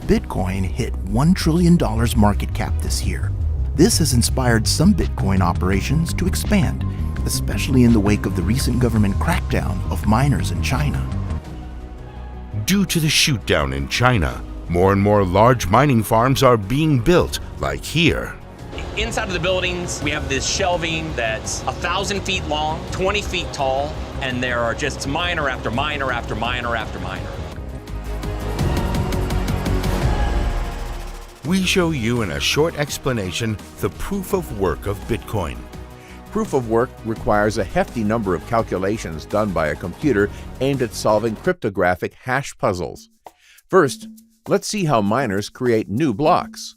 Bitcoin hit $1 trillion market cap this year. This has inspired some Bitcoin operations to expand, especially in the wake of the recent government crackdown of miners in China. Due to the shootdown in China, more and more large mining farms are being built, like here. Inside of the buildings, we have this shelving that's 1,000 feet long, 20 feet tall, and there are just miner after miner after miner after miner. We show you in a short explanation the proof of work of Bitcoin. Proof of work requires a hefty number of calculations done by a computer aimed at solving cryptographic hash puzzles. First, let's see how miners create new blocks.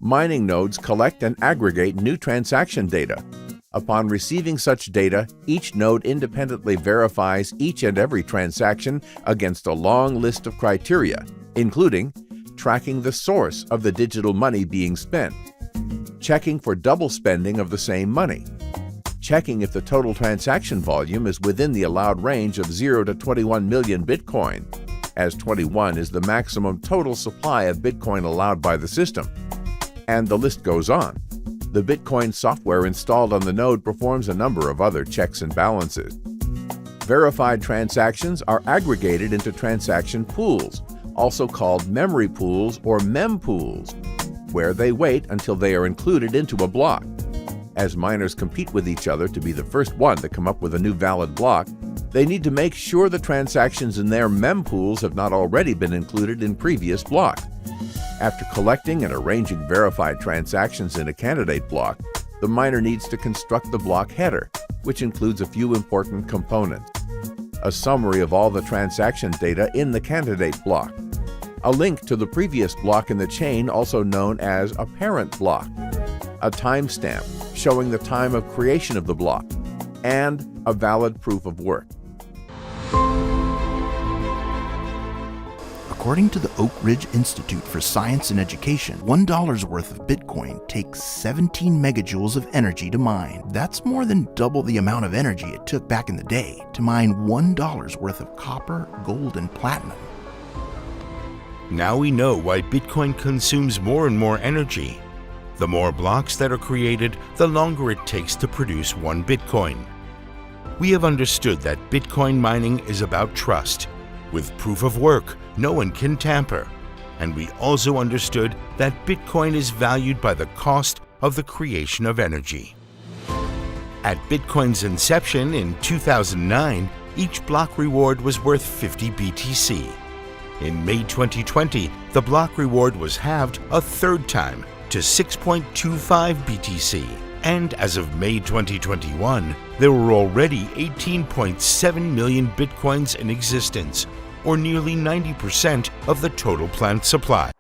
Mining nodes collect and aggregate new transaction data. Upon receiving such data, each node independently verifies each and every transaction against a long list of criteria, including tracking the source of the digital money being spent, checking for double spending of the same money, checking if the total transaction volume is within the allowed range of 0 to 21 million Bitcoin, as 21 is the maximum total supply of Bitcoin allowed by the system. And the list goes on. The Bitcoin software installed on the node performs a number of other checks and balances. Verified transactions are aggregated into transaction pools, also called memory pools or mempools, where they wait until they are included into a block. As miners compete with each other to be the first one to come up with a new valid block, they need to make sure the transactions in their mempools have not already been included in previous blocks. After collecting and arranging verified transactions in a candidate block, the miner needs to construct the block header, which includes a few important components. A summary of all the transaction data in the candidate block, a link to the previous block in the chain, also known as a parent block, a timestamp showing the time of creation of the block, and a valid proof of work. According to the Oak Ridge Institute for Science and Education, $1 worth of Bitcoin takes 17 megajoules of energy to mine. That's more than double the amount of energy it took back in the day to mine $1 worth of copper, gold, and platinum. Now we know why Bitcoin consumes more and more energy. The more blocks that are created, the longer it takes to produce one Bitcoin. We have understood that Bitcoin mining is about trust. With proof of work, no one can tamper. And we also understood that Bitcoin is valued by the cost of the creation of energy. At Bitcoin's inception in 2009, each block reward was worth 50 BTC. In May 2020, the block reward was halved a third time to 6.25 BTC. And as of May 2021, there were already 18.7 million Bitcoins in existence, or nearly 90% of the total plant supply.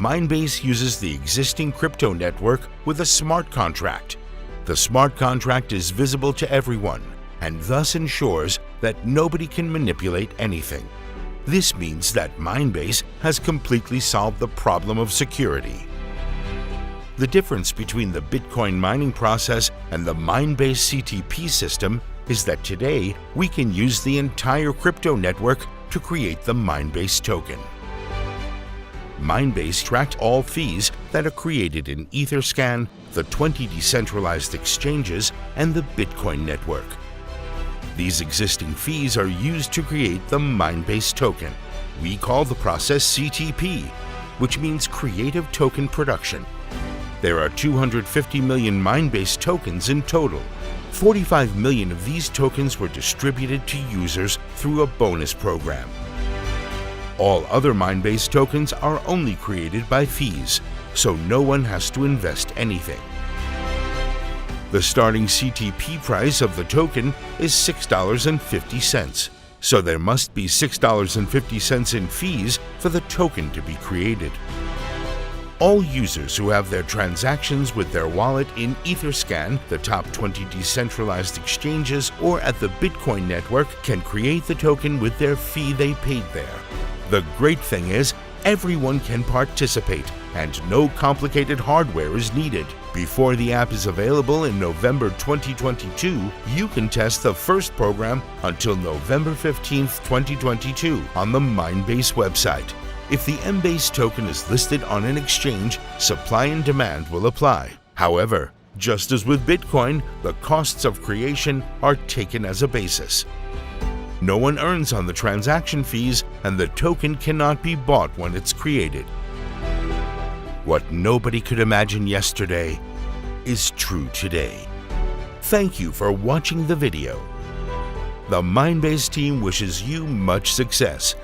Minebase uses the existing crypto network with a smart contract. The smart contract is visible to everyone and thus ensures that nobody can manipulate anything. This means that Minebase has completely solved the problem of security. The difference between the Bitcoin mining process and the Minebase CTP system is that today we can use the entire crypto network to create the Minebase token. Minebase tracked all fees that are created in Etherscan, the 20 decentralized exchanges, and the Bitcoin network. These existing fees are used to create the Minebase token. We call the process CTP, which means Creative Token Production. There are 250 million Minebase tokens in total. 45 million of these tokens were distributed to users through a bonus program. All other Minebase tokens are only created by fees, so no one has to invest anything. The starting CTP price of the token is $6.50, so there must be $6.50 in fees for the token to be created. All users who have their transactions with their wallet in Etherscan, the top 20 decentralized exchanges, or at the Bitcoin network can create the token with their fee they paid there. The great thing is, everyone can participate, and no complicated hardware is needed. Before the app is available in November 2022, you can test the first program until November 15th, 2022 on the Minebase website. If the Minebase token is listed on an exchange, supply and demand will apply. However, just as with Bitcoin, the costs of creation are taken as a basis. No one earns on the transaction fees, and the token cannot be bought when it's created. What nobody could imagine yesterday is true today. Thank you for watching the video. The Minebase team wishes you much success